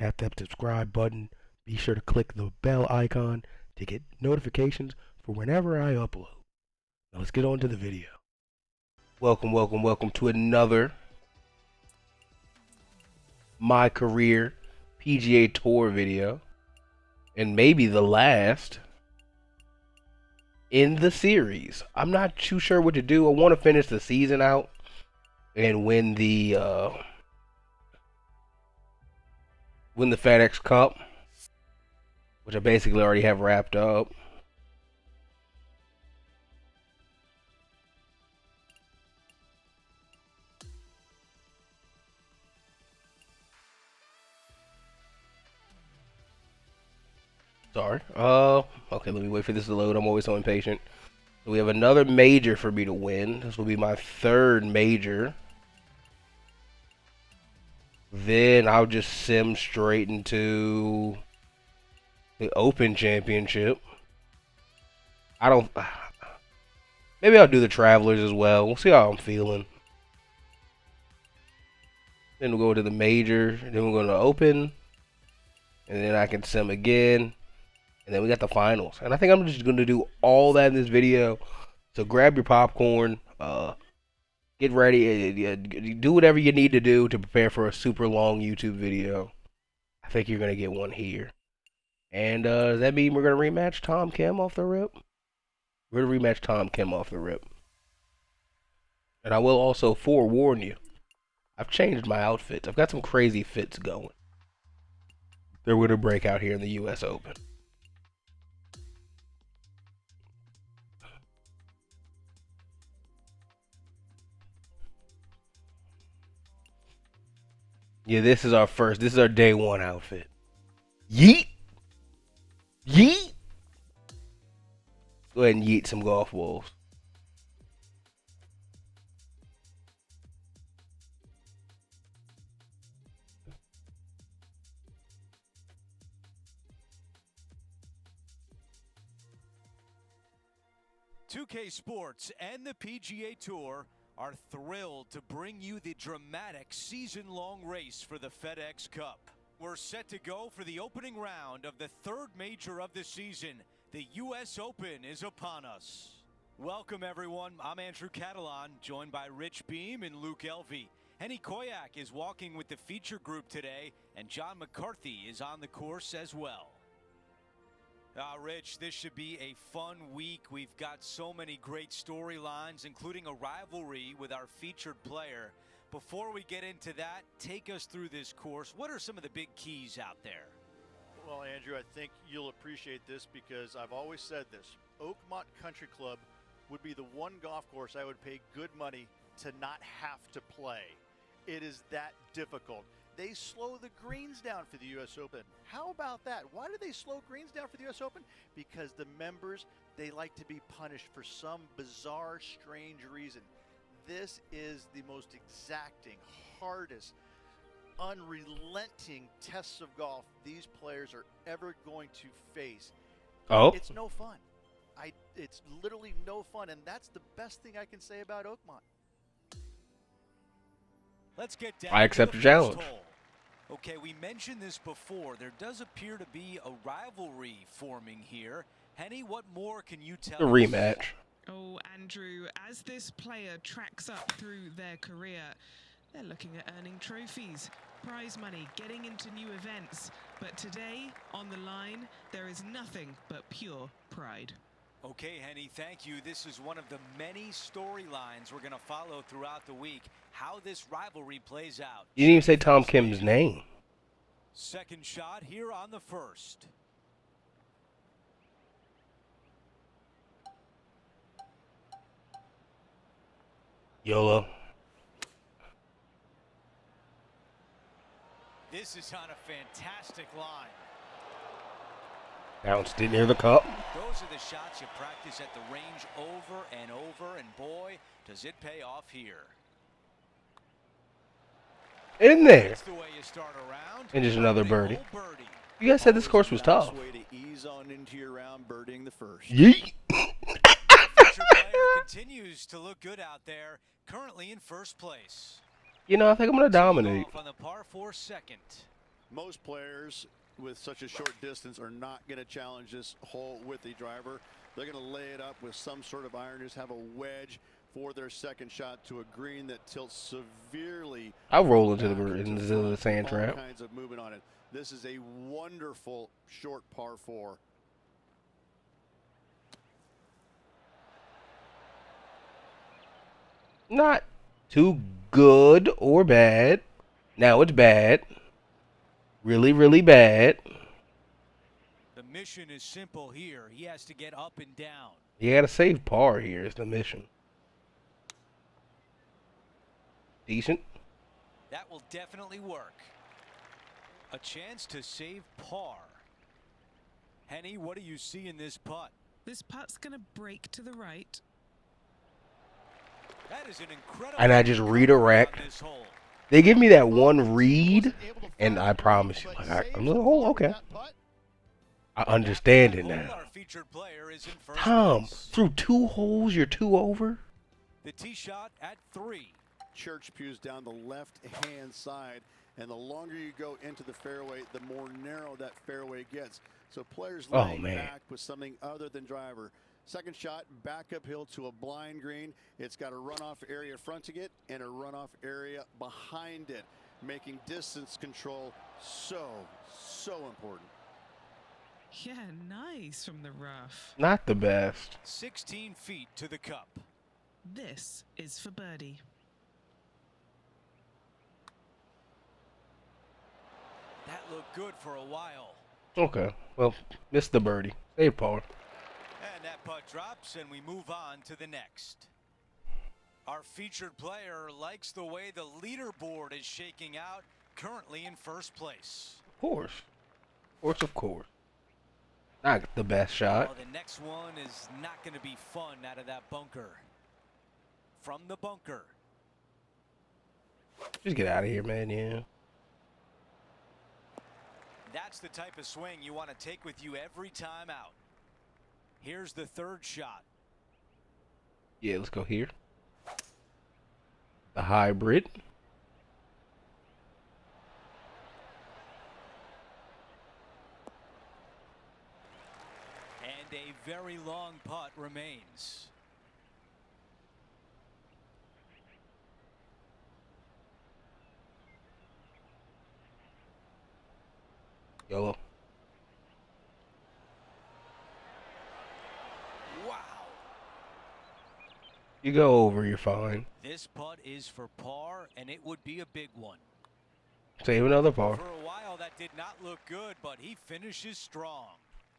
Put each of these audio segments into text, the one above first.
tap that subscribe button. Be sure to click the bell icon to get notifications for whenever I upload. Now let's get on to the video. Welcome to another MyCareer PGA Tour video. And maybe the last in the series. I'm not too sure what to do. I want to finish the season out and win the FedEx Cup, which I basically already have wrapped up. Sorry. Okay, let me wait for this to load. I'm always so impatient. So we have another major for me to win. This will be my third major. Then I'll just sim straight into the Open Championship. Maybe I'll do the Travelers as well. We'll see how I'm feeling. Then we'll go to the major. Then we'll go to the Open. And then I can sim again. And then we got the finals. And I think I'm just going to do all that in this video. So grab your popcorn. Get ready. Do whatever you need to do to prepare for a super long YouTube video. I think you're going to get one here. And does that mean we're going to rematch Tom Kim off the rip? We're going to rematch Tom Kim off the rip. And I will also forewarn you. I've changed my outfits. I've got some crazy fits going. They're going to break out here in the US Open. Yeah, this is our day one outfit. Yeet! Yeet! Go ahead and yeet some golf balls. "2K Sports and the PGA Tour are thrilled to bring you the dramatic season-long race for the FedEx Cup. We're set to go for the opening round of the third major of the season. The US Open is upon us. Welcome, everyone. I'm Andrew Catalan, joined by Rich Beam and Luke Elvey. Henny Koyak is walking with the feature group today, and John McCarthy is on the course as well. Rich, this should be a fun week. We've got so many great storylines, including a rivalry with our featured player. Before we get into that, take us through this course. What are some of the big keys out there? Well, Andrew, I think you'll appreciate this because I've always said this. Oakmont Country Club would be the one golf course I would pay good money to not have to play. It is that difficult. They slow the greens down for the U.S. Open. How about that? Why do they slow greens down for the U.S. Open? Because the members, they like to be punished for some bizarre, strange reason. This is the most exacting, hardest, unrelenting tests of golf these players are ever going to face. Oh. It's no fun. It's literally no fun, and that's the best thing I can say about Oakmont. Let's get down. I accept the challenge. Okay, we mentioned this before. There does appear to be a rivalry forming here. Henny, what more can you tell us? A rematch. Oh, Andrew, as this player tracks up through their career, they're looking at earning trophies, prize money, getting into new events. But today, on the line, there is nothing but pure pride. Okay, Henny, thank you. This is one of the many storylines we're going to follow throughout the week, how this rivalry plays out. You didn't even say Tom Kim's name. Second shot here on the first. YOLO. This is on a fantastic line. Bounced in near the cup. Those are the shots you practice at the range over and over, and boy, does it pay off here. In there. That's the way you start a round. And just another birdie. You guys said this course was tough. Way to ease on into your round, birdieing the first. Yeet. Feature player continues to look good out there, currently in first place. You know, I think I'm going to dominate. On the par 4 second. Most players with such a short distance are not going to challenge this hole with the driver. They're going to lay it up with some sort of iron, just have a wedge for their second shot to a green that tilts severely. I'll roll into back the sand trap. all kinds of movement on it. This is a wonderful short par 4. Not too good or bad. Now it's bad. Really, really bad. The mission is simple here. He has to get up and down. You gotta save par here is the mission. Decent. That will definitely work. A chance to save par. Henny, what do you see in this putt? This putt's going to break to the right. That is an incredible. And I just redirect. on this hole. They give me that one read, and I promise you, like I'm like, oh, okay. I understand it now. Our featured player is in first Tom, place. through 2 holes, you're 2 over? The tee shot at 3. Church pews down the left-hand side, and the longer you go into the fairway, the more narrow that fairway gets. So players laying back with something other than driver. Second shot, back uphill to a blind green. It's got a runoff area fronting it and a runoff area behind it, making distance control so important. Yeah, nice from the rough. Not the best. 16 feet to the cup. This is for birdie. That looked good for a while. Okay, well, missed the birdie. Save par. And that putt drops, and we move on to the next. Our featured player likes the way the leaderboard is shaking out, currently in first place. Of course. Of course. Not the best shot. Well, the next one is not going to be fun out of that bunker. From the bunker. Just get out of here, man, yeah. That's the type of swing you want to take with you every time out. Here's the third shot. Yeah, let's go here. The hybrid. And a very long putt remains. YOLO. Wow. You go over, you're fine. This putt is for par, and it would be a big one. Save another par. For a while, that did not look good, but he finishes strong.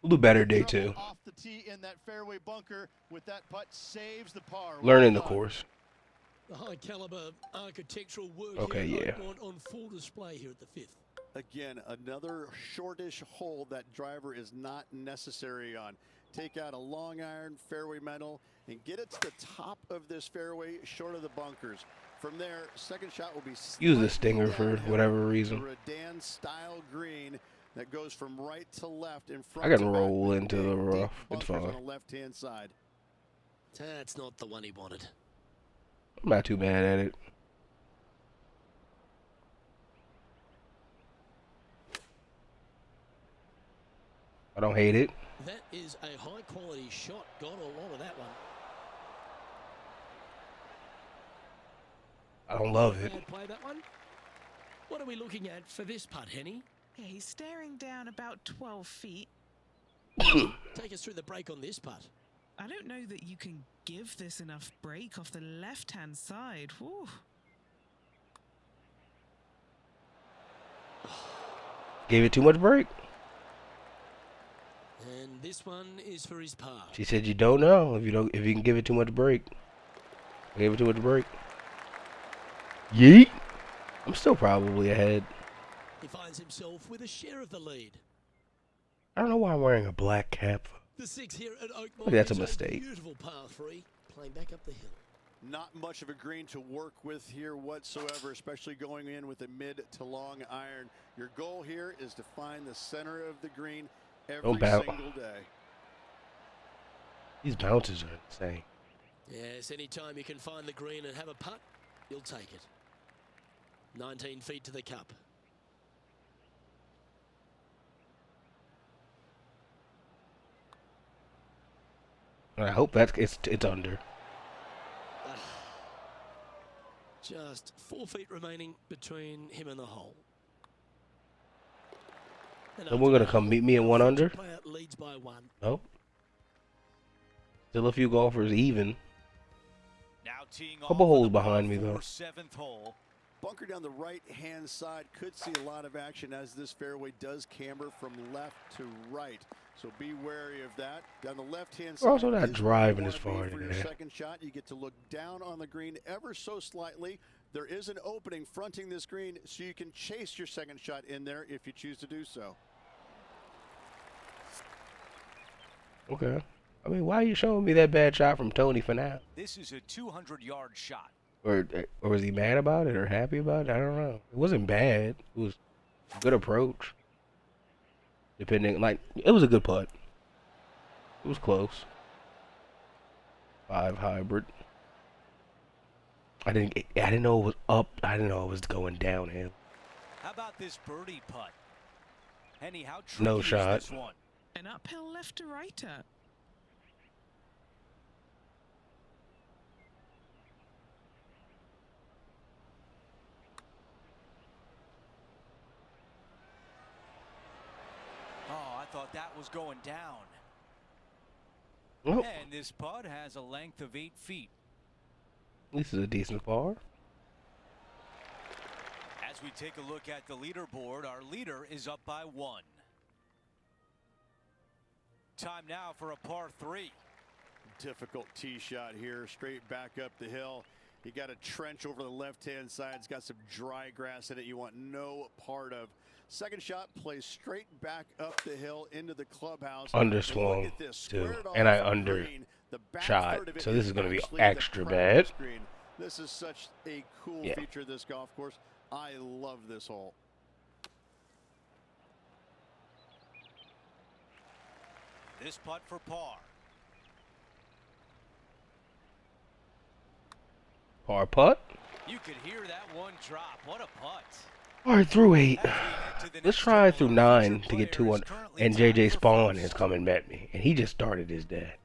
We'll do better day 2. Off the tee in that fairway bunker with that putt saves the par. Learning the course. The high caliber architectural work Okay, here yeah. on full display here at the 5th. Again, another shortish hole that driver is not necessary on. Take out a long iron, fairway metal, and get it to the top of this fairway, short of the bunkers. From there, second shot will be Use the stinger for whatever reason. Redan style green that goes from right to left in front. I can to back roll with into big, the deep rough. It's bunkers fine. on the left-hand side. That's not the one he wanted. I'm not too bad at it. I don't hate it. That is a high quality shot. Got a lot of that one. I don't love it. Bad play that one. What are we looking at for this putt, Henny? Yeah, he's staring down about 12 feet. Take us through the break on this putt. I don't know that you can give this enough break off the left-hand side. Whew. Gave it too much break. And this one is for his par. She said you don't know if you can give it too much break. I gave it too much break. Yeet. I'm still probably ahead. He finds himself with a share of the lead. I don't know why I'm wearing a black cap. The 6 here at Oakmont. Maybe that's a is mistake. Beautiful par 3, playing back up the hill. Not much of a green to work with here whatsoever, especially going in with a mid to long iron. Your goal here is to find the center of the green every single day. These bounces are insane. Yes, anytime you can find the green and have a putt, you'll take it. 19 feet to the cup. I hope it's under. Just 4 feet remaining between him and the hole. So we're gonna come meet me in 1 under? Player leads by 1. Nope. Still a few golfers even. Now teeing off Couple for holes the par behind me, though. 4 7th hole. Bunker down the right-hand side could see a lot of action as this fairway does camber from left to right. So be wary of that. Down the left-hand side. We're also not is driving where as you wanna far be for today. your second shot. You get to look down on the green ever so slightly. There is an opening fronting this green, so you can chase your second shot in there if you choose to do so. Okay. I mean, why are you showing me that bad shot from Tony for now? This is a 200-yard shot. Or was he mad about it or happy about it? I don't know. It wasn't bad. It was a good approach. Depending, like, it was a good putt. It was close. 5 hybrid. I didn't know it was up. I didn't know it was going downhill. How about this birdie putt? Henny, how tricky No is shot. this one? An uphill left to righter. Oh, I thought that was going down. Well, And this putt has a length of 8 feet. this is a decent par. As we take a look at the leaderboard, our leader is up by 1. Time now for a par 3. Difficult tee shot here, straight back up the hill. You got a trench over the left-hand side. It's got some dry grass in it you want no part of. Second shot plays straight back up the hill into the clubhouse. Underswung, Look at this, too. squared off And I the under green. The back shot, third of it so this is is gonna be actually the extra crown of bad. the screen. This is such a cool Yeah. feature of this golf course. I love this hole. This putt for par. Par putt. You could hear that one drop. What a putt. All right, through 8. As we head to the Let's next try hole, through our 9 featured to get player is 200. currently And tied JJ for Spawn first. has come and met me, and he just started his day.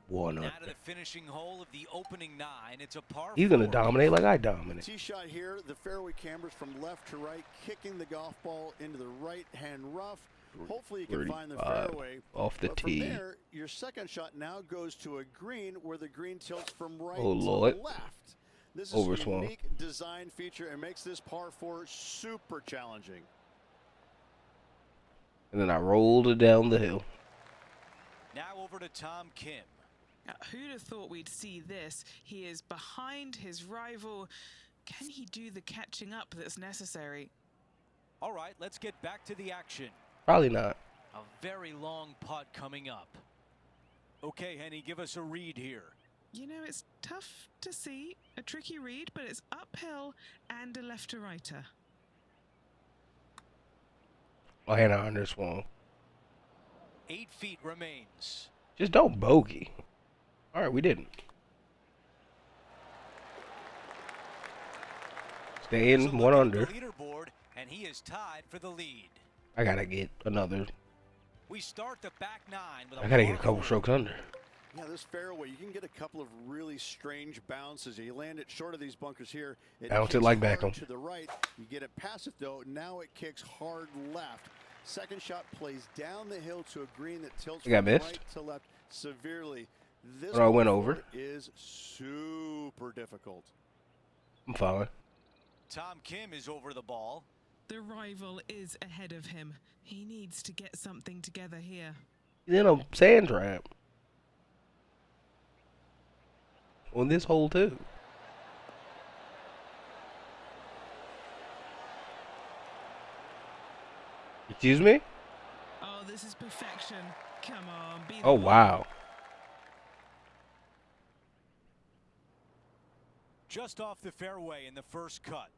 1 Now under. to the finishing hole of the opening 9. It's a par He's gonna 4. dominate like I dominate. Tee shot here, the fairway cambers from left to right, kicking the golf ball into the right-hand rough. Hopefully you can find the 35 fairway. off the But from tee. there, your second shot now goes to a green where the green tilts from right Oh, to Lord. left. This is a Overswung. unique design feature and makes this par 4 super challenging. And then I rolled it down the hill. Now over to Tom Kim. Now, who'd have thought we'd see this? He is behind his rival. Can he do the catching up that's necessary? All right, let's get back to the action. Probably not. A very long putt coming up. Okay, Henny, give us a read here. You know, it's tough to see, a tricky read, but it's uphill and a left to righter. Oh, and I underswung. 8 feet remains. Just don't bogey. All right, we didn't. Stay Here's a in look 1 at under. the leaderboard, and he is tied for the lead. I gotta get another. We start the back 9 with I gotta get a par couple 4. strokes under. Yeah, this fairway, you can get a couple of really strange bounces. You land it short of these bunkers here. Bounce it kicks like hard Beckham. to the right. You get it past it, though. Now it kicks hard left. Second shot plays down the hill to a green that tilts I got from missed. right to left severely. This But I went par over. four is super difficult. I'm fine. Tom Kim is over the ball. The rival is ahead of him. He needs to get something together here. He's in a sand trap. On this hole, too. Excuse me? Oh, this is perfection. Come on, be the Oh, ball. wow. Just off the fairway in the first cut.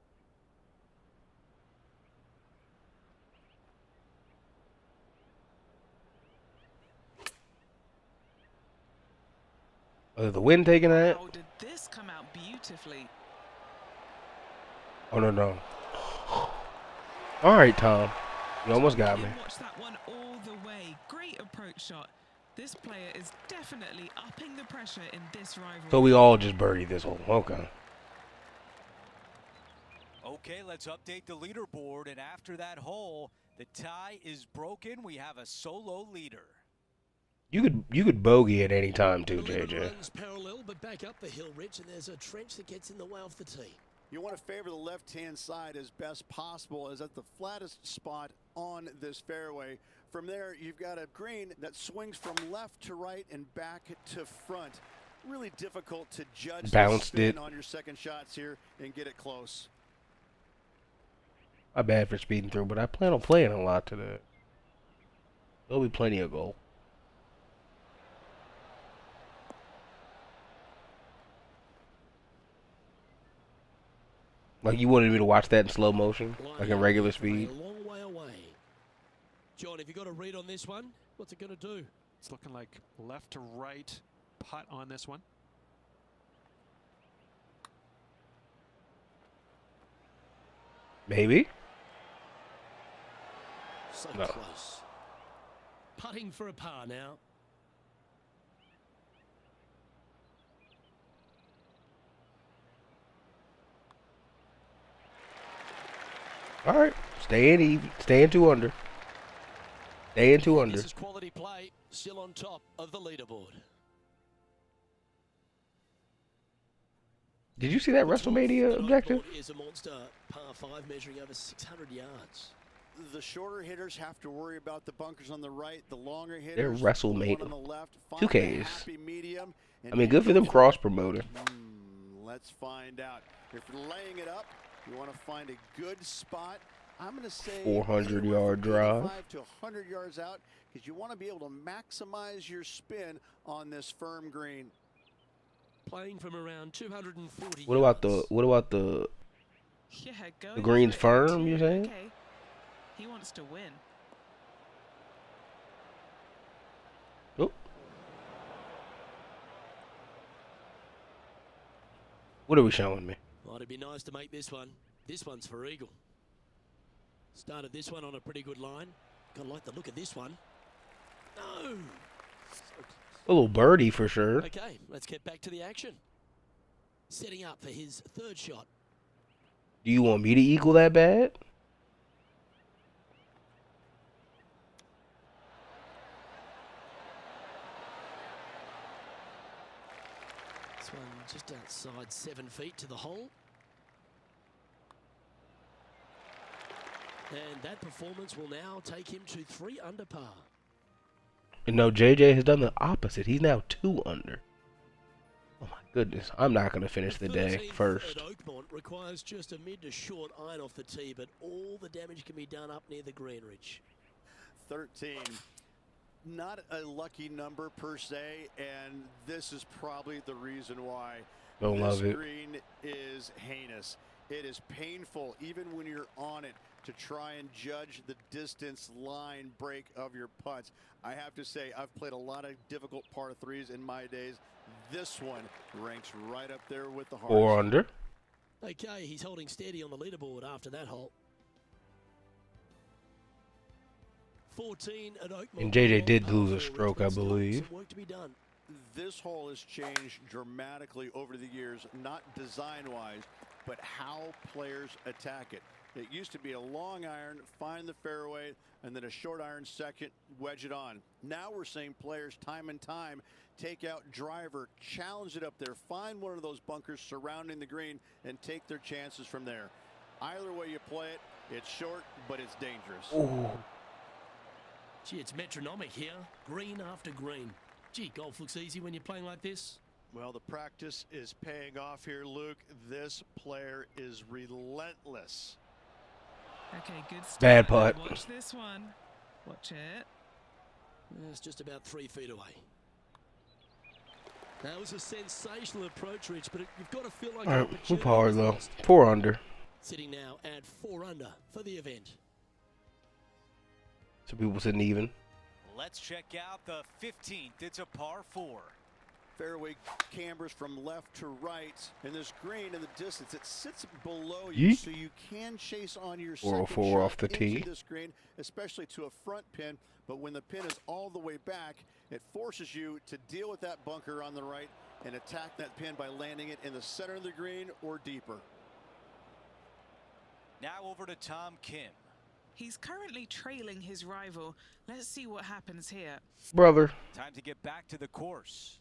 The wind taking that? How did this come out beautifully? Oh, no, no. All right, Tom. You almost got me. Kim watched that one all the way. Great approach shot. This player is definitely upping the pressure in this rivalry. So we all just birdied this hole. Okay. Okay, let's update the leaderboard, and after that hole, the tie is broken. We have a solo leader. You could bogey at any time too, 11 JJ. runs parallel, but back up the hill, Rich, and there's a trench that gets in the way of the tee. You want to favor the left-hand side as best possible, as at the flattest spot on this fairway. From there, you've got a green that swings from left to right and back to front. Really difficult to judge the spin on your second shots here and get it close. My bad for speeding through, but I plan on playing a lot today. There'll be plenty of goal. Like you wanted me to watch that in slow motion, like in regular speed. A long way away. John, have you got a read on this one? What's it going to do? It's looking like left to right putt on this one. Maybe. So No. close. Putting for a par now. All right, stay in even, stay in 2 under. Stay in 2 under. This is quality play, still on top of the leaderboard. Did you see that WrestleMania objective? Is a monster par 5 measuring over 600 yards. The shorter hitters have to worry about the bunkers on the right. The longer hitters, They're WrestleMania. on the left. 2Ks. Happy medium. I mean, good for them cross promoting. Let's find out. If you're laying it up, you want to find a good spot. I'm going to say 400-yard drive. 85 to 100 yards out, because you want to be able to maximize your spin on this firm green. Playing from around 240 What about the Yeah, the green's going for it firm, too. you're saying? Okay. He wants to win. Oh. What are we showing me? Well, it'd be nice to make this one. This one's for eagle. Started this one on a pretty good line. Gotta like the look of this one. No! A little birdie for sure. Okay, let's get back to the action. Setting up for his third shot. Do you want me to eagle that bad? This one just outside 7 feet to the hole. And that performance will now take him to 3 under par. And no, JJ has done the opposite. He's now 2 under. Oh my goodness. I'm not going to finish the day 13th first. At Oakmont requires just a mid to short iron off the tee, but all the damage can be done up near the green, Rich. 13. Not a lucky number per se, and this is probably the reason why. Don't love this it. green is heinous. It is painful, even when you're on it, to try and judge the distance line break of your putts. I have to say, I've played a lot of difficult par 3s in my days. This one ranks right up there with the hardest. 4 under. Okay, he's holding steady on the leaderboard after that hole. 14 at Oakmont. And JJ did Par lose a 4, stroke, Rich, I but still believe. some work to be done. This hole has changed dramatically over the years, not design-wise, but how players attack it. It used to be a long iron, find the fairway, and then a short iron second, wedge it on. Now we're seeing players time and time take out driver, challenge it up there, find one of those bunkers surrounding the green, and take their chances from there. Either way you play it, it's short, but it's dangerous. Ooh. Gee, it's metronomic here. Green after green. Gee, golf looks easy when you're playing like this. Well, the practice is paying off here, Luke. This player is relentless. Okay, good start. Bad putt. Watch this one. Watch it. It's just about 3 feet away. That was a sensational approach, Rich, but you've got to feel like All an right, we opportunity par was though. lost. 4 under. Sitting now at 4 under for the event. So people sitting even. Let's check out the 15th. It's a par 4. Fairway cambers from left to right, and this green in the distance, it sits below you, Yeet. so you can chase on your 404 second off shot the tee. into this green, especially to a front pin. But when the pin is all the way back, it forces you to deal with that bunker on the right and attack that pin by landing it in the center of the green or deeper. Now over to Tom Kim. He's currently trailing his rival. Let's see what happens here. Brother, Time to get back to the course.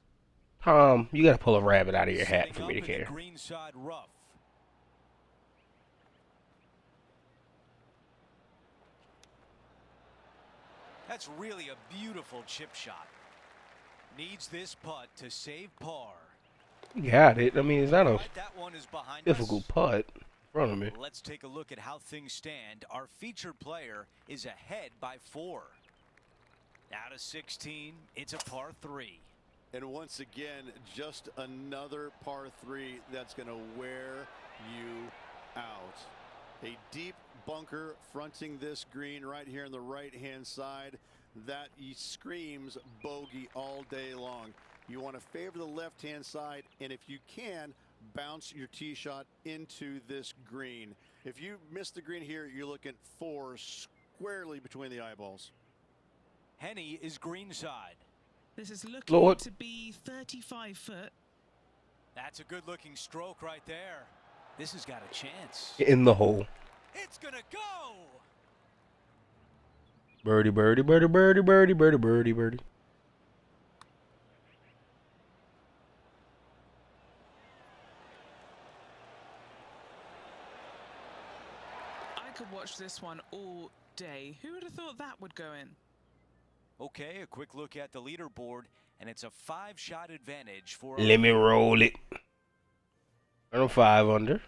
Tom, you gotta pull a rabbit out of your hat Setting for up me to in the care. greenside rough. That's really a beautiful chip shot. Needs this putt to save par. You got it. I mean, it's not a Right, that one is behind difficult us. putt in front of me. Let's take a look at how things stand. Our featured player is ahead by 4. Now to 16. It's a par 3. And once again, just another par 3 that's going to wear you out. A deep bunker fronting this green right here on the right-hand side. That screams bogey all day long. You want to favor the left-hand side, and if you can, bounce your tee shot into this green. If you miss the green here, you're looking 4 squarely between the eyeballs. Henny is greenside. This is looking Lord. to be 35 foot. That's a good-looking stroke right there. This has got a chance. In the hole. It's gonna go. Birdie, birdie, birdie, birdie, birdie, birdie, birdie, birdie. I could watch this one all day. Who would have thought that would go in? Okay, a quick look at the leaderboard, and it's a 5-shot advantage for. Let me roll it. I'm 5 under.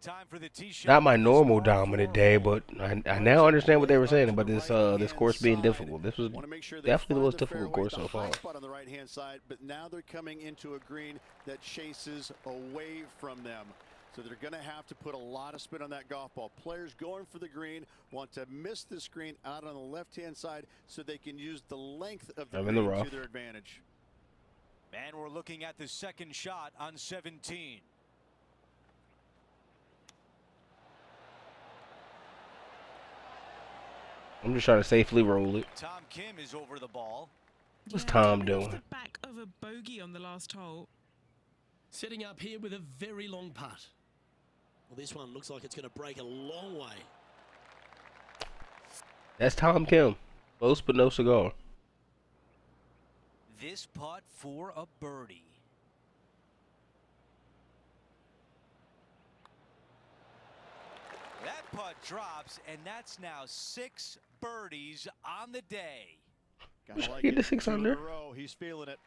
Time for the tee shot. Not my This normal par dominant 4 day, hole. but I now understand what they were saying about this course being difficult. This was Wanna make sure they definitely the find most difficult fairway, course the so far. high spot on the right-hand side, but now they're coming into a green that chases away from them. So they're going to have to put a lot of spin on that golf ball. Players going for the green want to miss the screen out on the left-hand side so they can use the length of the I'm in the green rough. to their advantage. And we're looking at the second shot on 17. I'm just trying to safely roll it. Tom Kim is over the ball. What's Yeah, Tom coming off doing? the back of a bogey on the last hole. Setting up here with a very long putt. Well, this one looks like it's going to break a long way. That's Tom Kim. Close but no cigar. This putt for a birdie. That putt drops, and that's now 6 birdies on the day. Gotta like Get the it. 6 2 in a under. row. He's feeling it.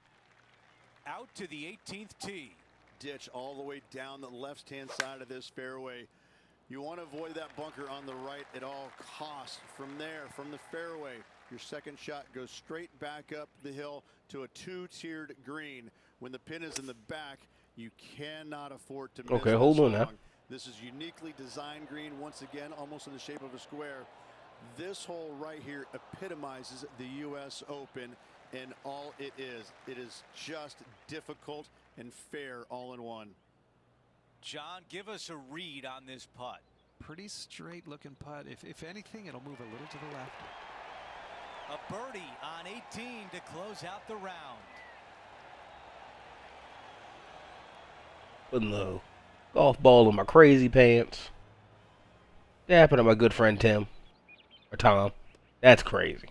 Out to the 18th tee. Ditch all the way down the left-hand side of this fairway. You want to avoid that bunker on the right at all costs. From there, from the fairway, your second shot goes straight back up the hill to a 2-tiered green. When the pin is in the back, you cannot afford to miss. Okay, hold this on now. long. This is uniquely designed green, once again, almost in the shape of a square. This hole right here epitomizes the U.S. Open and all it is. It is just difficult and fair all in one. John, give us a read on this putt. Pretty straight looking putt. If anything, it'll move a little to the left. A birdie on 18 to close out the round. Putting the golf ball in my crazy pants. Dapping at my good friend Tim. Or Tom. That's crazy.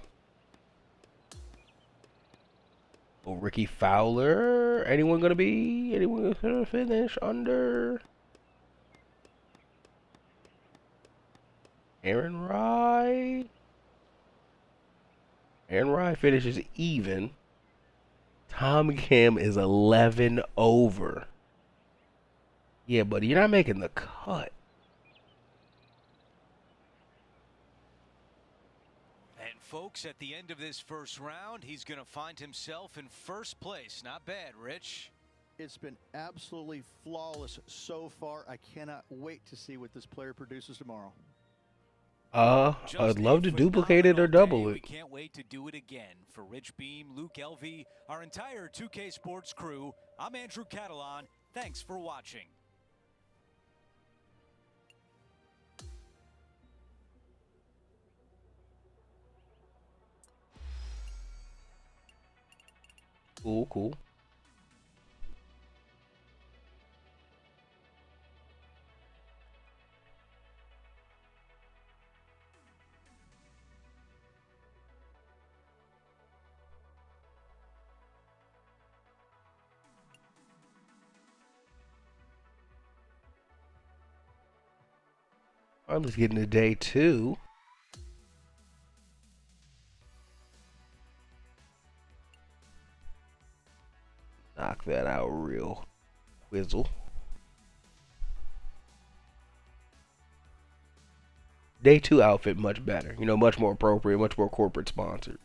Oh, Ricky Fowler. Anyone gonna finish under? Aaron Rye. Aaron Rye finishes even. Tom Kim is 11 over. Yeah, buddy, you're not making the cut. And folks, at the end of this first round, he's going to find himself in first place. Not bad, Rich. It's been absolutely flawless so far. I cannot wait to see what this player produces tomorrow. I'd love to duplicate it or double We it. can't wait to do it again. For Rich Beam, Luke Elvey, our entire 2K Sports crew, I'm Andrew Catalan. Thanks for watching. Cool, cool. All right, let's get into day 2. Knock that out real whizzle. Day 2 outfit much better. You know, much more appropriate, much more corporate sponsored.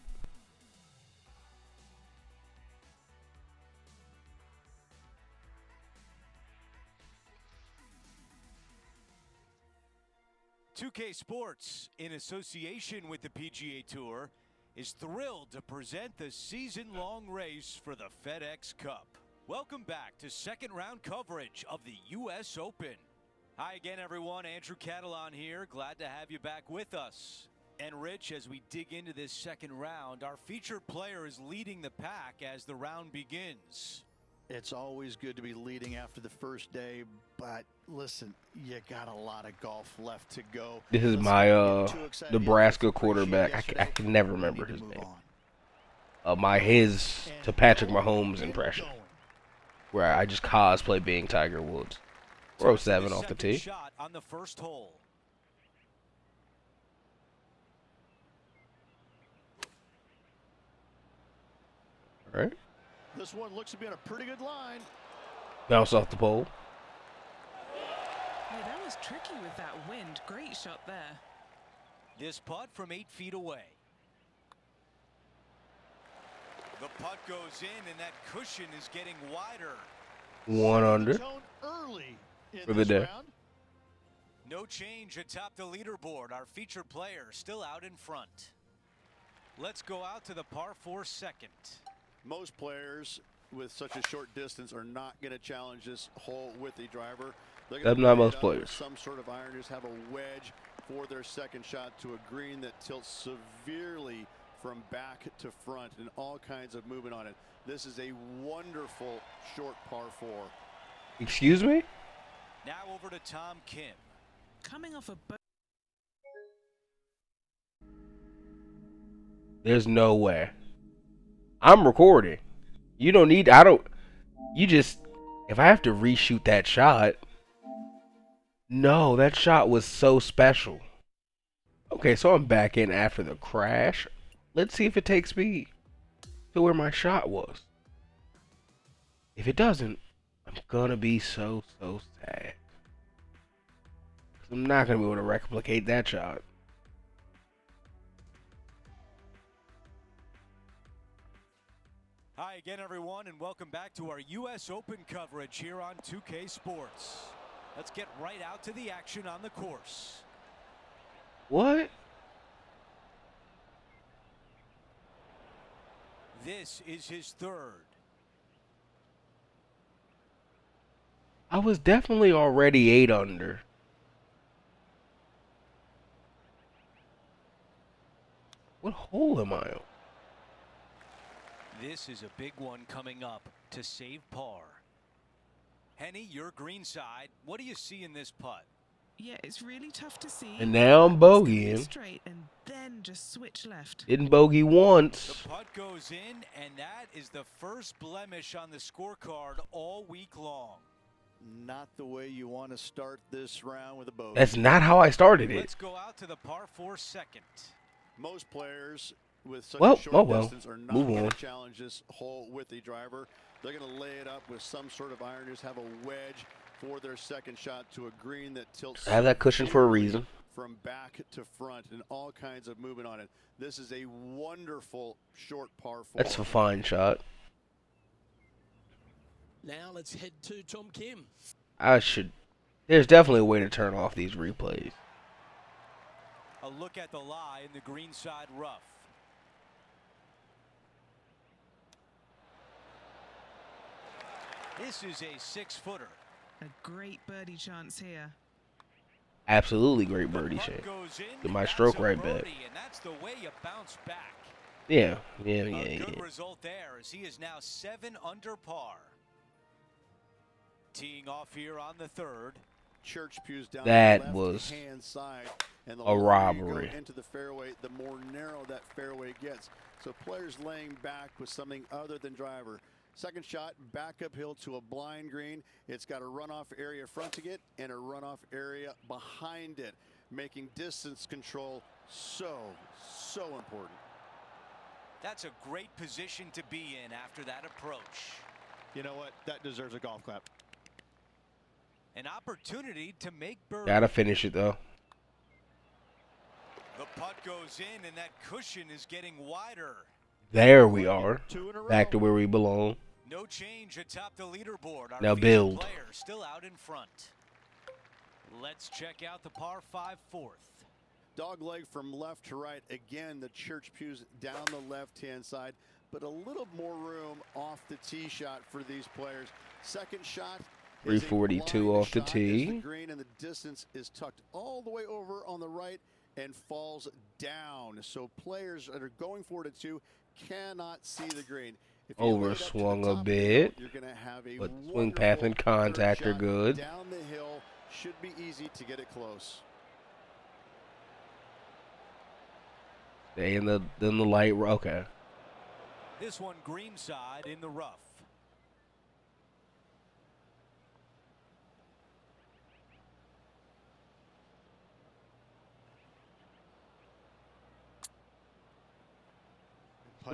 "2K Sports, in association with the PGA Tour, is thrilled to present the season-long race for the FedEx Cup. Welcome back to second-round coverage of the U.S. Open. Hi again, everyone. Andrew Catalan here. Glad to have you back with us. And Rich, as we dig into this second round, our featured player is leading the pack as the round begins. It's always good to be leading after the first day, but listen, you got a lot of golf left to go. This is Let's my not get too excited. Nebraska Appreciate quarterback. I yesterday. can never We remember need his to move name. on. His to And Patrick going Mahomes and impression, going. where I just cosplay being Tiger Woods. 407 off the tee. Shot on the first hole. All right. This one looks to be on a pretty good line. Bounce off the pole. Yeah, that was tricky with that wind. Great shot there. This putt from 8 feet away. The putt goes in, and that cushion is getting wider. 1 under Tone early in for the this day. round. No change atop the leaderboard. Our featured player still out in front. Let's go out to the par 4 second. Most players with such a short distance are not going to challenge this hole with the driver. They're That's gonna not lay it most up with players. some sort of iron, just have a wedge for their second shot to a green that tilts severely from back to front and all kinds of movement on it. This is a wonderful short par 4. Excuse me? Now over to Tom Kim. Coming off a boat. There's no way. I'm recording. You don't need. I don't. You just. If I have to reshoot that shot. No, that shot was so special. Okay, so I'm back in after the crash. Let's see if it takes me to where my shot was. If it doesn't, I'm gonna be so sad. 'Cause I'm not gonna be able to replicate that shot. Hi again, everyone, and welcome back to our U.S. Open coverage here on 2K Sports. Let's get right out to the action on the course. What? This is his third. I was definitely already 8 under. What hole am I on? This is a big one coming up to save par. Henny, your green side. What do you see in this putt? Yeah, it's really tough to see. And now I'm It's gonna be bogeying. straight and then just switch left. Didn't bogey once. The putt goes in, and that is the first blemish on the scorecard all week long. Not the way you want to start this round with a bogey. That's not how I started it. Let's go out to the par 4 second. Most players with such Well, a short oh well. distance are not Move going on. to challenge this hole with the driver. They're going to lay it up with some sort of iron, just have a wedge for their second shot to a green that tilts. I have that cushion for a severely reason. From back to front and all kinds of movement on it. This is a wonderful short par 4. That's a fine shot. Now let's head to Tom Kim. I should. There's definitely a way to turn off these replays. A look at the lie in the greenside rough. This is a 6-footer. A great birdie chance here. Absolutely great birdie shot. Get my stroke right back. And that's the way you bounce back. Yeah. A good result there as he is now 7 under par. Teeing off here on the 3rd. Church pews down That the was left-hand side, and the a longer you go robbery. into the fairway, the more narrow that fairway gets. So players laying back with something other than driver. Second shot, back uphill to a blind green. It's got a runoff area fronting it and a runoff area behind it, making distance control so important. That's a great position to be in after that approach. You know what? That deserves a golf clap. An opportunity to make birdie. Gotta finish it though. The putt goes in, and that cushion is getting wider. There we are. 2 in a row. Back to where we belong. No change atop the leaderboard. Our Now featured build. player still out in front. Let's check out the par 5 fourth. Dog leg from left to right. Again, the church pews down the left-hand side, but a little more room off the tee shot for these players. Second shot. 342 off the tee. The green and the distance is tucked all the way over on the right and falls down. So players that are going for it at 2 cannot see the green. If you lay it up to the Overswung a top of the bit, hill, you're going to have a but swing path and wonderful contact third are shot good. Down the hill should be easy to get it close. Stay in the light. Okay. This one greenside in the rough.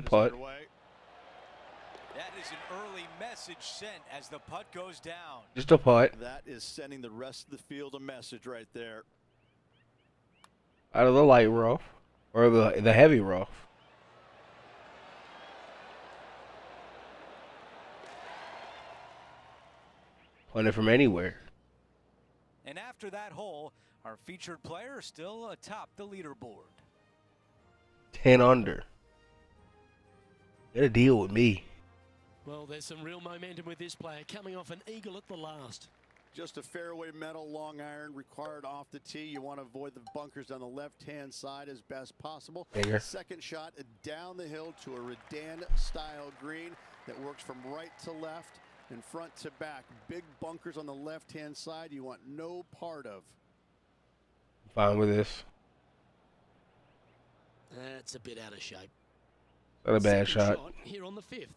Putt. That is an early message sent as the putt goes down. Just a putt. That is sending the rest of the field a message right there. Out of the light rough. Or the heavy rough. Punt it from anywhere. And after that hole, our featured player still atop the leaderboard. 10 under. Get a deal with me. Well, there's some real momentum with this player coming off an eagle at the last. Just a fairway metal long iron required off the tee. You want to avoid the bunkers on the left-hand side as best possible. Finger. Second shot down the hill to a Redan-style green that works from right to left and front to back. Big bunkers on the left-hand side you want no part of. Fine with this. That's a bit out of shape. Not a bad Second shot. here on the 5th.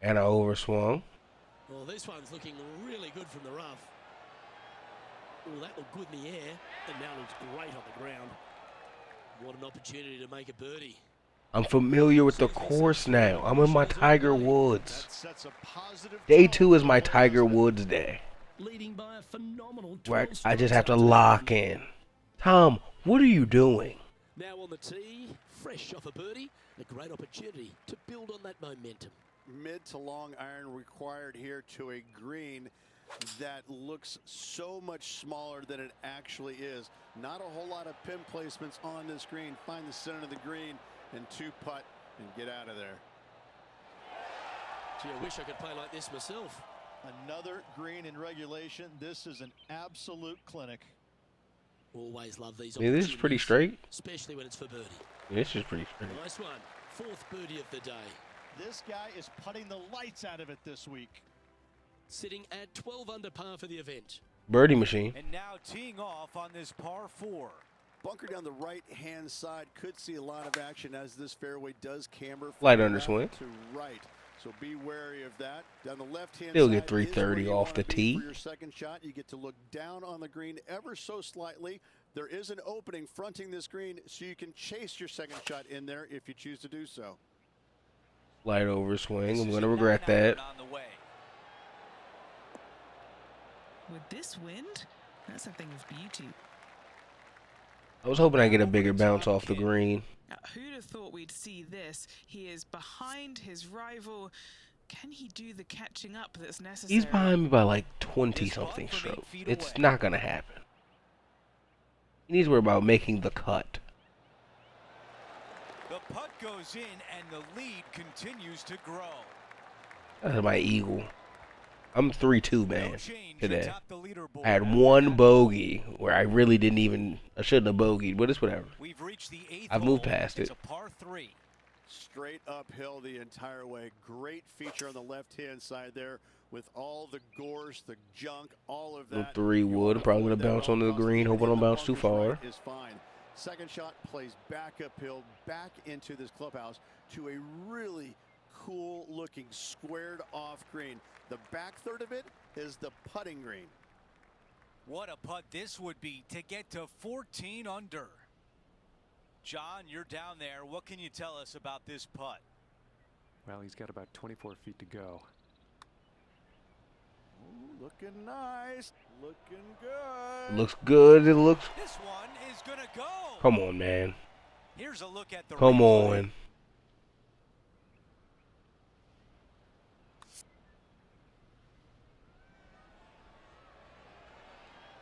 And I overswung. Well, this one's looking really good from the rough. Oh, that looked good in the air, and now looks great on the ground. What an opportunity to make a birdie. I'm familiar with the course now. I'm in my Tiger Woods. That sets a positive Day tone 2 is my for the Tiger rest of Woods day. Leading by a phenomenal 12 Where I just strokes have to out the lock round. in. Tom, what are you doing? Now on the tee, fresh off a birdie, a great opportunity to build on that momentum. Mid to long iron required here to a green that looks so much smaller than it actually is. Not a whole lot of pin placements on this green. Find the center of the green and 2 putt and get out of there. Gee, I wish I could play like this myself. Another green in regulation. This is an absolute clinic. Always love these Yeah, this is pretty opportunities, straight. especially when it's for birdie. This is pretty straight. Nice one. 4th birdie of the day. This guy is putting the lights out of it this week. Sitting at 12 under par for the event. Birdie machine. And now teeing off on this par 4. Bunker down the right-hand side could see a lot of action as this fairway does camber from Light left underswing. to right. So be wary of that. Down the left-hand Still side get is where 330 you off wanna the be tee. For your second shot, you get to look down on the green ever so slightly. There is an opening fronting this green, so you can chase your second shot in there if you choose to do so. Light overswing. This I'm is going to a regret 9-iron that. on the way. With this wind, that's a thing of beauty. I was hoping I get a Over bigger the bounce top, off the Kim. green. Now, who'd have thought we'd see this? He is behind his rival. Can he do the catching up that's necessary? He's behind me by like 20 This putt something from 8 strokes. feet It's away. not gonna happen. He needs to worry about making the cut. The putt goes in, and the lead continues to grow. That's my eagle. I'm 3-2, No man, change today. atop the leaderboard I had after one that. bogey where I really didn't even, I shouldn't have bogeyed, but it's whatever. We've reached the 8th I've moved hole. past It's it. a par 3. Straight uphill the entire way. Great feature on the left-hand side there with all the gorse, the junk, all of that. 3 You wood. wanna I'm probably avoid going to that at bounce all onto the costs. green. Even Hope I in don't the bounce too bunkers far. right is fine. Second shot plays back uphill, back into this clubhouse to a really cool-looking squared-off green. The back third of it is the putting green. What a putt this would be to get to 14 under. John, you're down there. What can you tell us about this putt? Well, he's got about 24 feet to go. Ooh, looking nice. Looking good. It looks good. It looks. This one is going to go. Come on, man. Here's a look at the Come replay. on.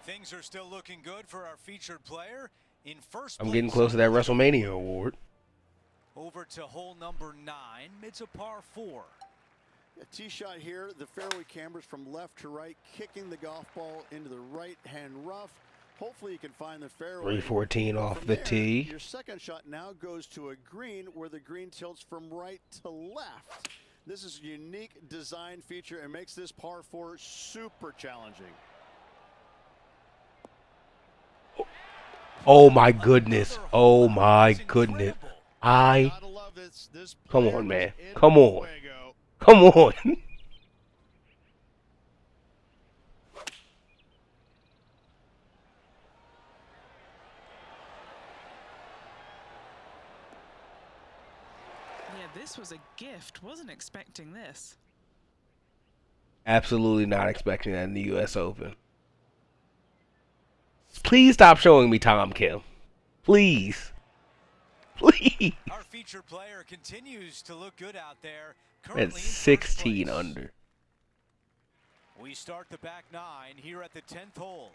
Things are still looking good for our featured player. In first I'm place getting close to that WrestleMania award. Over to hole number 9. It's a par 4. A tee shot here. The fairway cambers from left to right, kicking the golf ball into the right-hand rough. Hopefully you can find the fairway. 314 off From the there, tee. Your second shot now goes to a green where the green tilts from right to left. This is a unique design feature and makes this par 4 super challenging. Oh my goodness. Oh my goodness. Gotta love this. This Come player on, man. is in Come on. fuego. Come on. Yeah, this was a gift. Wasn't expecting this. Absolutely not expecting that in the U.S. Open. Please stop showing me Tom Kim. Please. Please. Our featured player continues to look good out there. At Currently in first 16 place. under. We start the back 9 here at the 10th hole.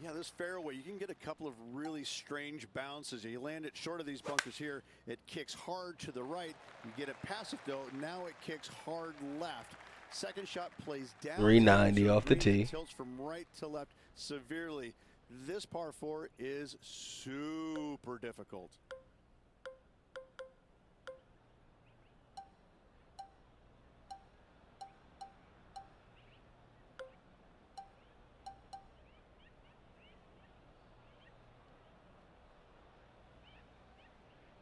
Yeah, this fairway, you can get a couple of really strange bounces. You land it short of these bunkers here. It kicks hard to the right. You get it past it, though. Now it kicks hard left. Second shot plays down. 390 off the green. tee. It tilts from right to left severely. This par 4 is super difficult.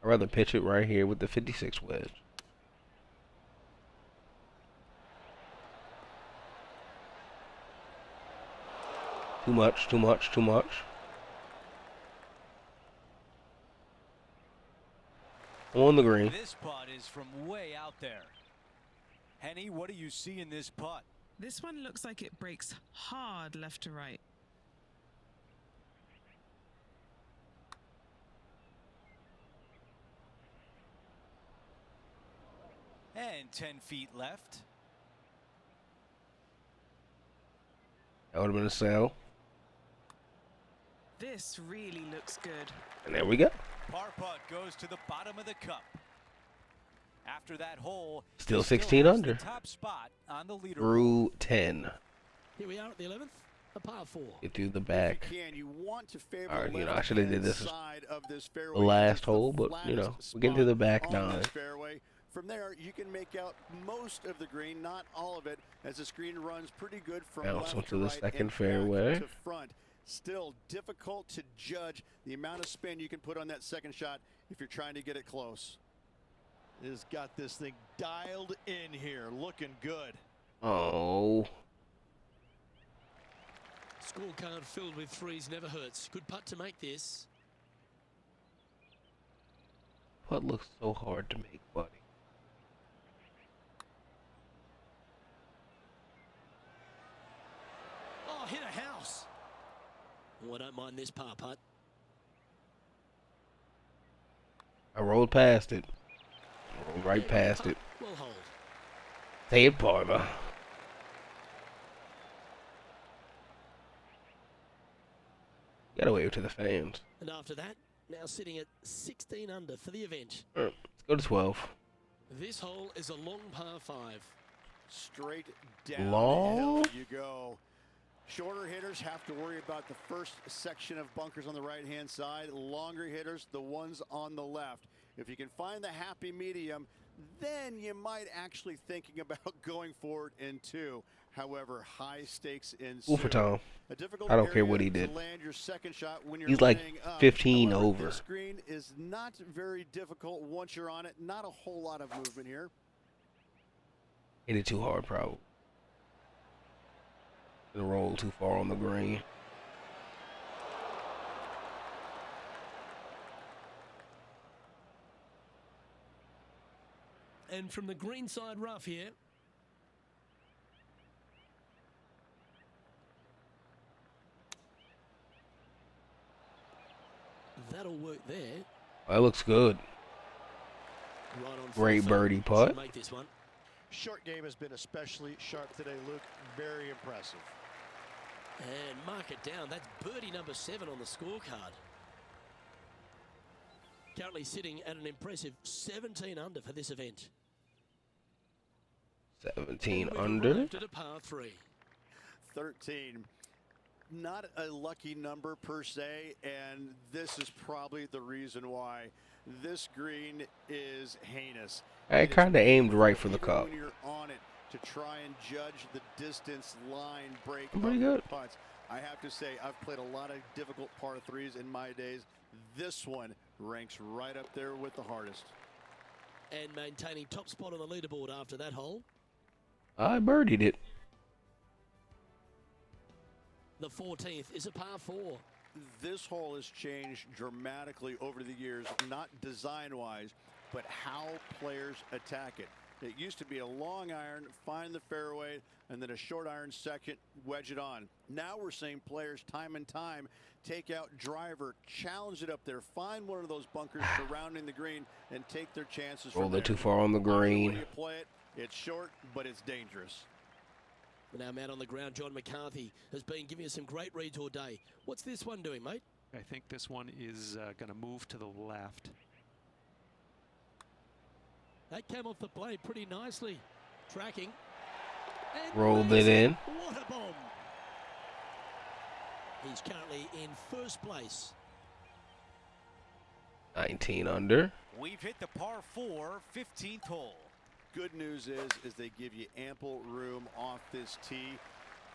I'd rather pitch it right here with the 56 wedge. Too much, too much, too much. On the green. This putt is from way out there. Henny, what do you see in this putt? This one looks like it breaks hard left to right. And 10 feet left. That would have been a sell. This really looks good. And there we go. Par putt goes to the bottom of the cup. After that hole, Still he 16 has under. the top spot on the leaderboard. Through 10. Here we are at the 11th, a par 4. Get through the If back. you can, you want to favor Alright, the I should have did this left-hand side of this the fairway. last It's the hole, but you know, flattest we're getting to the spot back on 9. this fairway. From there, you can make out most of the green, not all of it, as the screen runs pretty good from Bounce left onto to the right second and back fairway. to front. Still difficult to judge the amount of spin you can put on that second shot if you're trying to get it close. Has got this thing dialed in here, looking good. Oh. Scorecard filled with threes never hurts. Good putt to make this. What looks so hard to make, buddy? Oh, hit a house. Oh, I don't mind this par putt. I rolled past it. Rolled right past it. Well hold. Say it, Parma. Gotta wave to the fans. And after that, now sitting at 16 under for the event. Let's go to 12. This hole is a long par 5. Straight down Long? the hill you go. Shorter hitters have to worry about the first section of bunkers on the right-hand side. Longer hitters, the ones on the left. If you can find the happy medium, then you might actually thinking about going forward in 2. However, high stakes in Ooh for Tom. I don't care what he did. Land your second shot when you're He's like laying up. 15 However, over. This green is not very difficult once you're on it. Not a whole lot of movement here. Hit it too hard, probably. It rolled too far on the green. And from the green side rough here. That'll work there. That looks good. Right on Great birdie putt. Make this one. Short game has been especially sharp today, Luke. Very impressive. And mark it down. That's birdie number 7 on the scorecard. Currently sitting at an impressive 17 under for this event. 17 And we've under. arrived at a par 3. 13. Not a lucky number per se, and this is probably the reason why. This green is heinous. I kind of aimed right for the cup. When you're on it to try and judge the distance, line, break, Pretty good. putts. I have to say, I've played a lot of difficult par 3s in my days. This one ranks right up there with the hardest. And maintaining top spot on the leaderboard after that hole. I birdied it. The 14th is a par 4. This hole has changed dramatically over the years, not design-wise, but how players attack it. It used to be a long iron, find the fairway, and then a short iron second, wedge it on. Now we're seeing players time and time take out driver, challenge it up there, find one of those bunkers surrounding the green, and take their chances. Rolled from it there. too far on the Either way green. you play it, it's short, but it's dangerous. But now man on the ground, John McCarthy, has been giving us some great reads all day. What's this one doing, mate? I think this one is going to move to the left. That came off the blade pretty nicely. Tracking. And Rolled lays it in. What a bomb. He's currently in first place. 19 under. We've hit the par 4 15th hole. Good news is they give you ample room off this tee.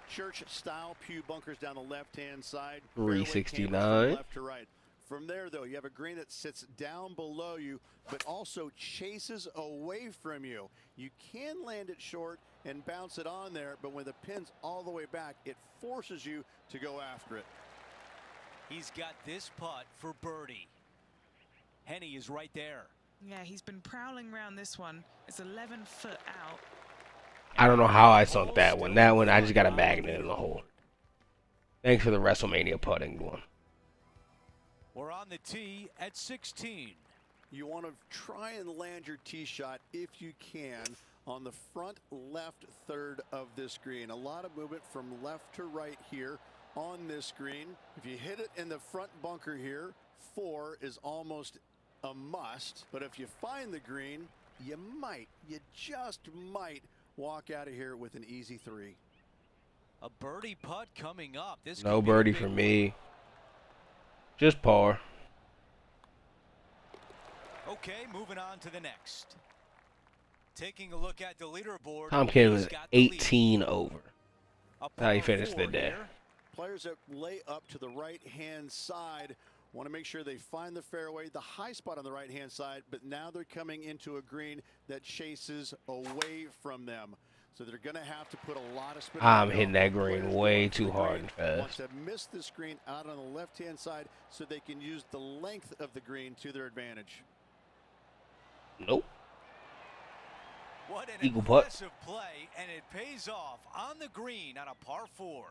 Church-style pew bunkers down the left-hand side. 369. Fairway left to right. From there, though, you have a green that sits down below you, but also chases away from you. You can land it short and bounce it on there, but when the pin's all the way back, it forces you to go after it. He's got this putt for birdie. Henny is right there. Yeah, he's been prowling around this one. It's 11 foot out. I don't know how I sunk that one. That one, I just got a magnet in the hole. Thanks for the WrestleMania putting one. We're on the tee at 16. You want to try and land your tee shot, if you can, on the front left third of this green. A lot of movement from left to right here on this green. If you hit it in the front bunker here, 4 is almost a must. But if you find the green, you just might walk out of here with an easy 3. A birdie putt coming up. This No could be a birdie big for one. me. Just par. Okay, moving on to the next. Taking a look at the leaderboard. Tom Kim he's was got the lead. 18 over. A How he par finished the 4 day. here. Players that lay up to the right-hand side want to make sure they find the fairway, the high spot on the right-hand side, but now they're coming into a green that chases away from them. So they're going to have to put a lot of spin. I'm hitting that green Players way going for too the hard green and fast. want to miss the screen out on the left-hand side so they can use the length of the green to their advantage. Nope. What an Eagle putt. impressive play, and it pays off on the green on a par 4.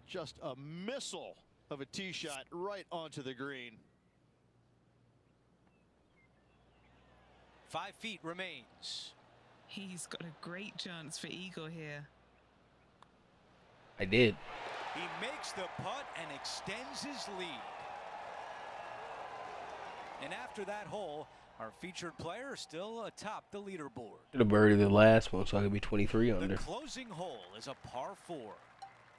Just a missile of a tee shot right onto the green. 5 feet remains. He's got a great chance for eagle here. I did. He makes the putt and extends his lead. And after that hole, our featured player still atop the leaderboard. Should have birdied the last one so I could be 23 under. The closing hole is a par 4.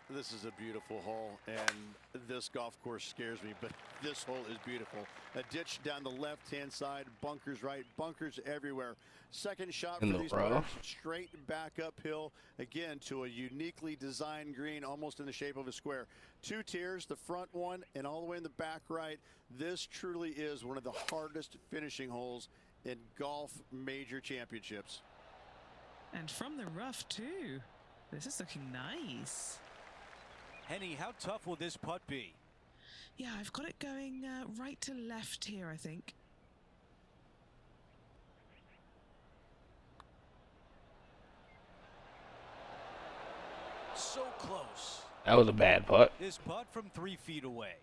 This is a beautiful hole, and this golf course scares me, but this hole is beautiful. A ditch down the left-hand side, bunkers right, bunkers everywhere. Second shot for these players, straight back uphill, again to a uniquely designed green, almost in the shape of a square. 2 tiers, the front one and all the way in the back right. This truly is one of the hardest finishing holes in golf major championships. And from the rough too. This is looking nice. Henny, how tough will this putt be? Yeah, I've got it going right to left here, I think. So close. That was a bad putt. This putt from 3 feet away.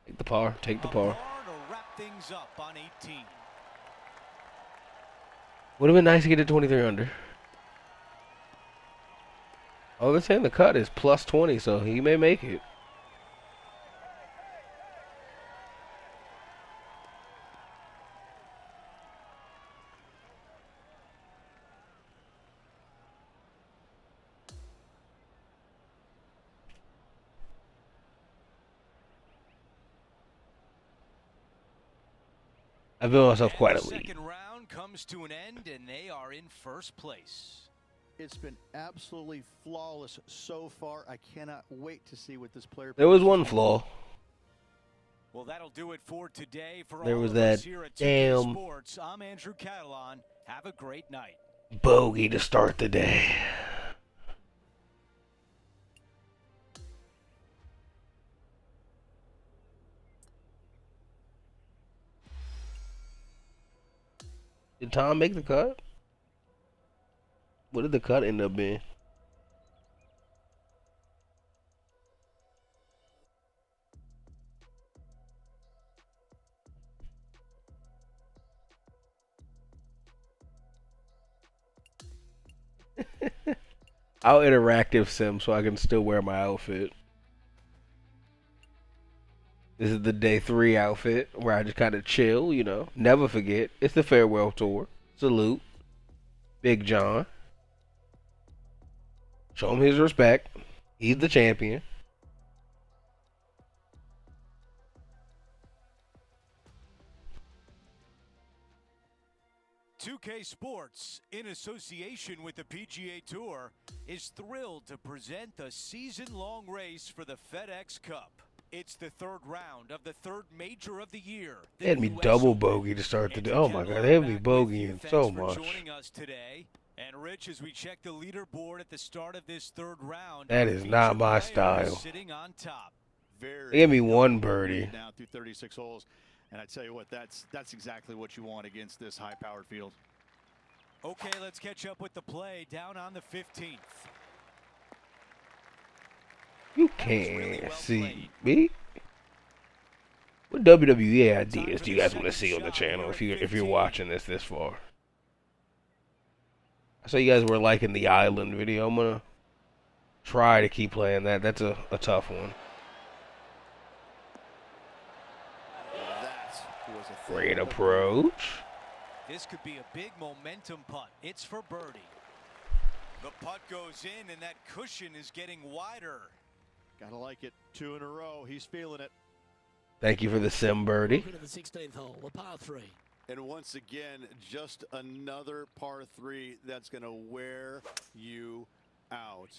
Take the par. Take the par. Par to wrap things up on 18. Would have been nice to get it 23 under. Oh, they're saying the cut is plus 20, so he may make it. I feel myself quite a lead. The second round comes to an end, and they are in first place. It's been absolutely flawless so far. I cannot wait to see what this player. There was one flaw. Well, that'll do it for today. For There all was of us that here at 2K damn Sports, I'm Andrew Catalan. Have a great night. Bogey to start the day. Did Tom make the cut? What did the cut end up being? I'll interactive sim so I can still wear my outfit. This is the day 3 outfit where I just kind of chill, you know. Never forget. It's the farewell tour. Salute. Big John. Show him his respect. He's the champion. "2K Sports, in association with the PGA Tour, is thrilled to present the season-long race for the FedEx Cup. It's the 3rd round of the 3rd major of the year. They had me double bogey to start the day. Oh my god, they had me bogeying so much. Thanks for joining us today. And Rich, as we check the leaderboard at the start of this 3rd round, That is not my style. sitting on top. They gave me 1 birdie. Now through 36 holes, and I tell you what, that's exactly what you want against this high-powered field. Okay, let's catch up with the play down on the 15th. You can't see me. What WWE ideas do you guys want to see on the channel if you're watching this far? I saw you guys were liking the island video. I'm gonna try to keep playing that. That's a tough one. Great approach. This could be a big momentum putt. It's for birdie. The putt goes in, and that cushion is getting wider. Gotta like it. 2 in a row. He's feeling it. Thank you for the sim birdie. Welcome to the 16th hole, the par 3. And once again, just another par 3 that's going to wear you out.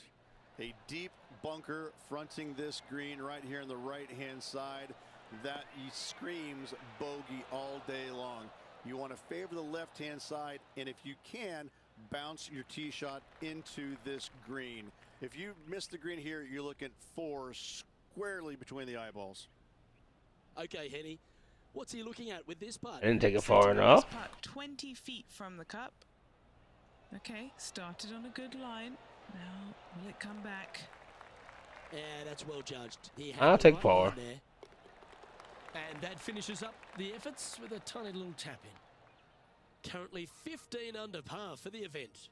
A deep bunker fronting this green right here on the right-hand side. That screams bogey all day long. You want to favor the left-hand side, and if you can, bounce your tee shot into this green. If you miss the green here, you're looking 4 squarely between the eyeballs. Okay, Henny, what's he looking at with this putt? I didn't take it far enough. Putt 20 feet from the cup. Okay, started on a good line. Now, will it come back? Yeah, that's well judged. He had I'll the take right par. line there. And that finishes up the efforts with a tiny little tap in. Currently 15 under par for the event.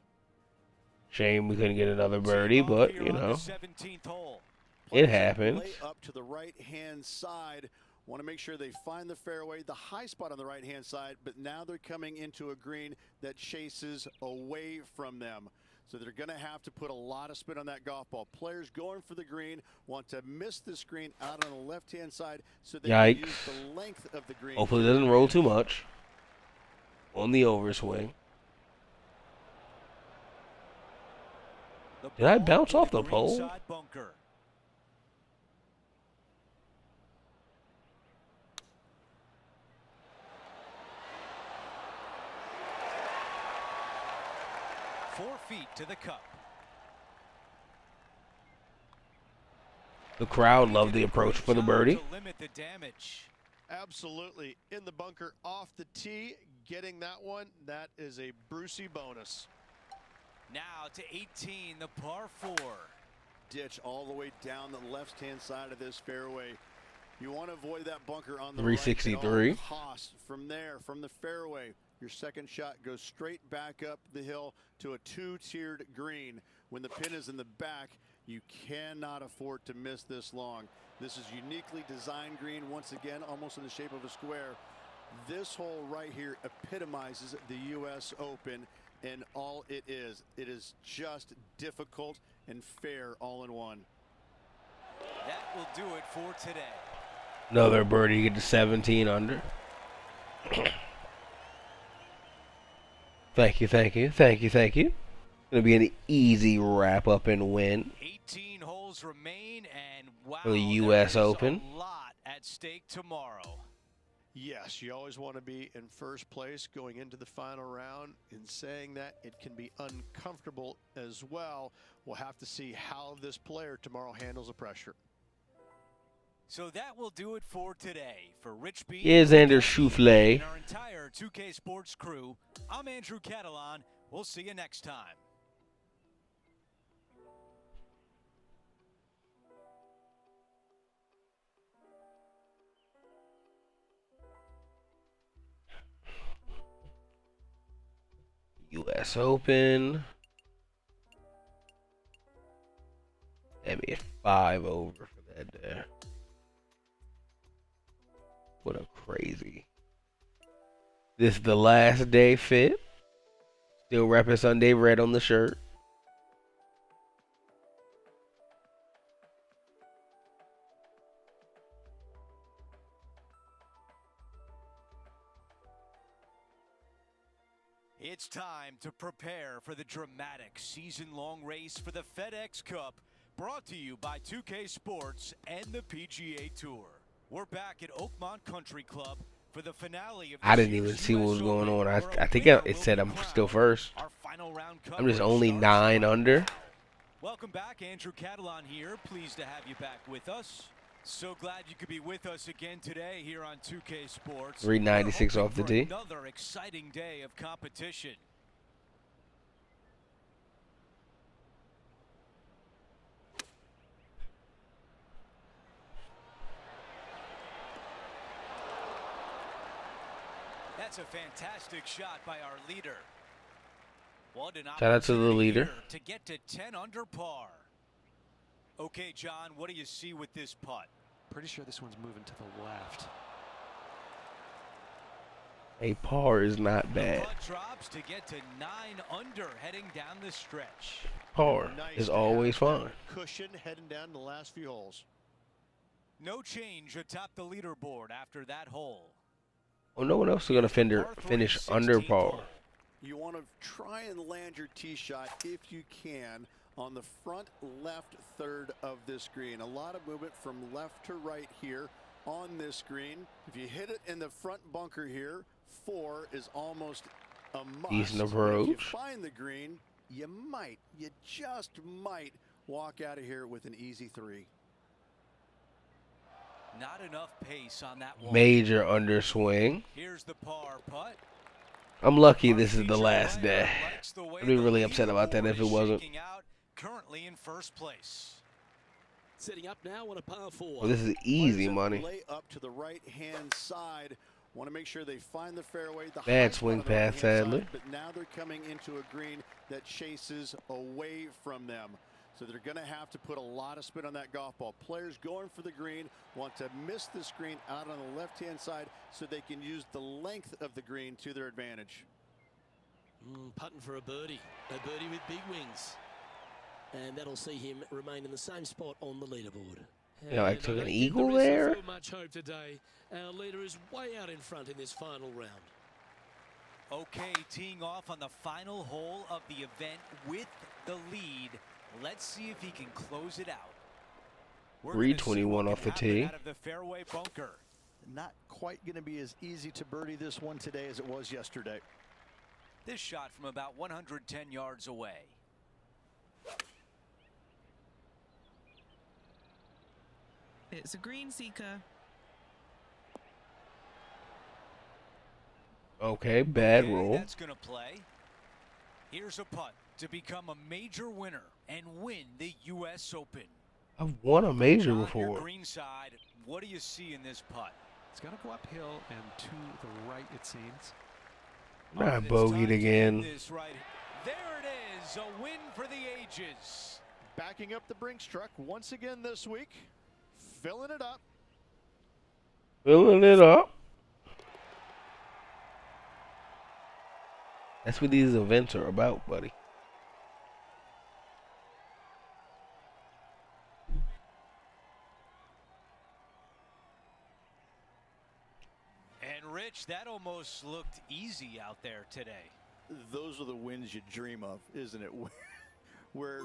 Shame we couldn't get another birdie, but you know, 17th hole. it Players happens. lay up to the right-hand side. Want to make sure they find the fairway, the high spot on the right-hand side, but now they're coming into a green that chases away from them. So they're going to have to put a lot of spin on that golf ball. Players going for the green want to miss the screen out on the left-hand side so they can use the length of the green. Hopefully it doesn't roll too much on the overswing. Did I bounce off the pole? Bunker. Four feet to the cup. The crowd loved the approach for the birdie. To limit the damage. Absolutely. In the bunker off the tee, getting that one, that is a Brucey bonus. Now to 18, the par 4. Ditch all the way down the left-hand side of this fairway. You want to avoid that bunker on the 363. right at all costs. From there, from the fairway, your second shot goes straight back up the hill to a two-tiered green. When the pin is in the back, you cannot afford to miss this long. This is uniquely designed green, once again, almost in the shape of a square. This hole right here epitomizes the U.S. Open and all it is. It is just difficult and fair all in one. That will do it for today. Another birdie, get to 17 under. Thank you, thank you, thank you, thank you. Gonna be an easy wrap up and win 18 holes remain, and wow, for the U.S. Open. A lot at stake tomorrow. Yes, you always want to be in first place going into the final round. In saying that, it can be uncomfortable as well. We'll have to see how this player tomorrow handles the pressure. So that will do it for today. For Rich B Here's Andrew Schoufflet. and our entire 2K Sports crew, I'm Andrew Catalan. We'll see you next time. U.S. Open. That'd be a 5 over for that day. What a crazy. This is the last day fit. Still repping Sunday red on the shirt. It's time to prepare for the dramatic season-long race for the FedEx Cup, brought to you by 2K Sports and the PGA Tour. We're back at Oakmont Country Club for the finale of I didn't even see what was going on. I think it said I'm still first. Our final round I'm just coverage only starts 9 under. Welcome back, Andrew Catalan here. Pleased to have you back with us. So glad you could be with us again today here on 2K Sports. 396 We're off the hoping tee. for another exciting day of competition. That's a fantastic shot by our leader. What an Shout out to the opportunity leader. here to get to 10 under par. Okay, John, what do you see with this putt? Pretty sure this one's moving to the left. A par is not The bad. putt drops to get to 9 under heading down the stretch. Par Nice is to always have that fine. cushion heading down the last few holes. No change atop the leaderboard after that hole. Well, no one else is going to finish under par. You want to try and land your tee shot if you can on the front left third of this green. A lot of movement from left to right here on this green. If you hit it in the front bunker here, 4 is almost a must. Decent If approach. you find the green, you just might walk out of here with an easy 3. Not enough pace on that one. Major underswing. Here's the par putt. I'm lucky this is the last day. I'd be really upset about that if it wasn't. Currently in first place. Setting up now on a par 4. Well, this is easy Players money. lay up to the right-hand side. Want to make sure they find the fairway. The Bad high swing spot on the pass, right-hand sadly. side, but now they're coming into a green that chases away from them. So they're going to have to put a lot of spin on that golf ball. Players going for the green want to miss the screen out on the left-hand side so they can use the length of the green to their advantage. Putting for a birdie with big wings. And that'll see him remain in the same spot on the leaderboard. Yeah, like took an eagle there. Much hope today. Our leader is way out in front in this final round. Okay, teeing off on the final hole of the event with the lead. Let's see if he can close it out. 321 off the tee. Out of the fairway bunker. Not quite going to be as easy to birdie this one today as it was yesterday. This shot from about 110 yards away. It's a green seeker. Okay, bad Okay, roll. that's going to play. Here's a putt to become a major winner and win the U.S. Open. I've won a major On your before. green side, what do you see in this putt? It's going to go uphill and to the right, it seems. Not And it's bogeyed time to again. end this right. There it is, a win for the ages. Backing up the Brinks truck once again this week. Filling it up. Filling it up. That's what these events are about, buddy. And Rich, that almost looked easy out there today. Those are the wins you dream of, isn't it? Where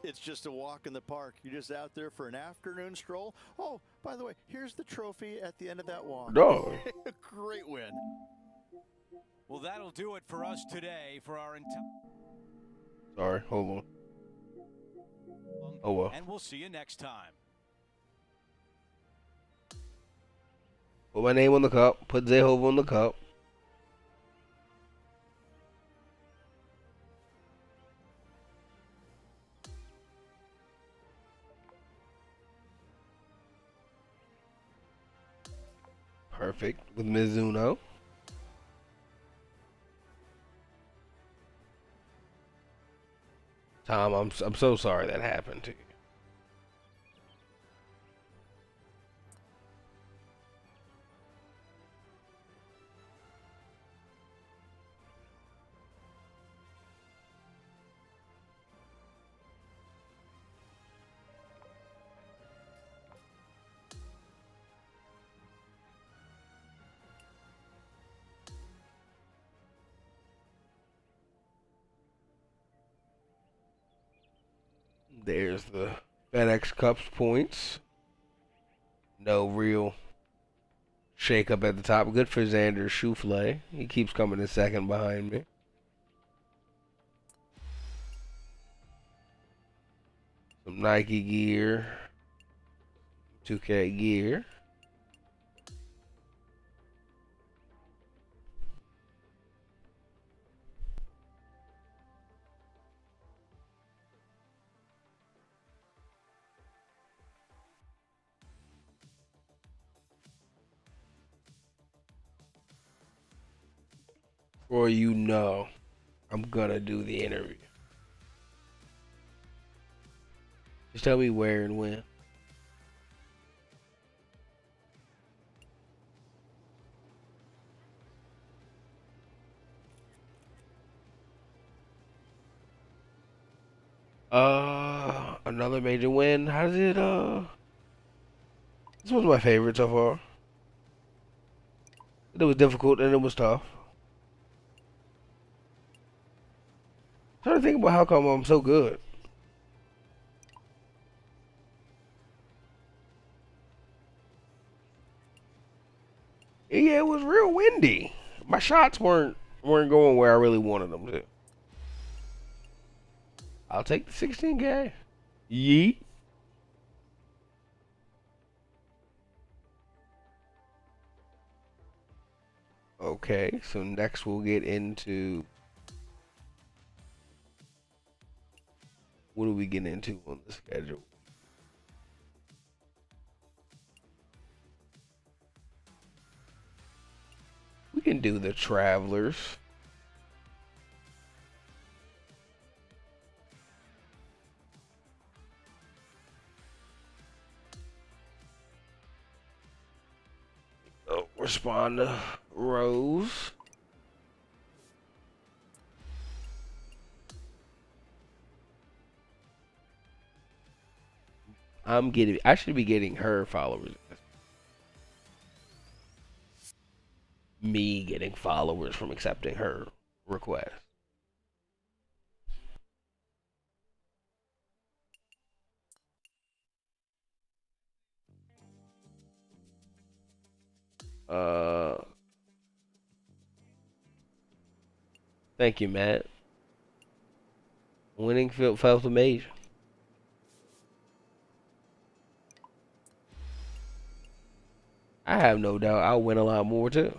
it's just a walk in the park. You're just out there for an afternoon stroll. Oh, by the way, here's the trophy at the end of that walk. No. Great win. Well, that'll do it for us today for our entire. Sorry, hold on. Oh well. And we'll see you next time. Put my name on the cup. Put Zayhovah on the cup. Perfect with Mizuno. Tom, I'm so sorry that happened to you. There's the FedEx Cup's points. No real shake up at the top. Good for Xander Schauffele. He keeps coming in second behind me. Some Nike gear. 2K gear. Or you know, I'm gonna do the interview. Just tell me where and when. Another major win. How did it, this was my favorite so far. It was difficult and it was tough. I'm trying to think about how come I'm so good. Yeah, it was real windy. My shots weren't going where I really wanted them to. I'll take the 16K. Yeet. Okay, so next we'll get into, what do we get into on the schedule? do the Travelers. Oh, respond to Rose. I should be getting her followers. Me getting followers from accepting her request. Thank you, Matt. Winning felt amazing. I have no doubt I'll win a lot more too.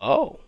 Oh.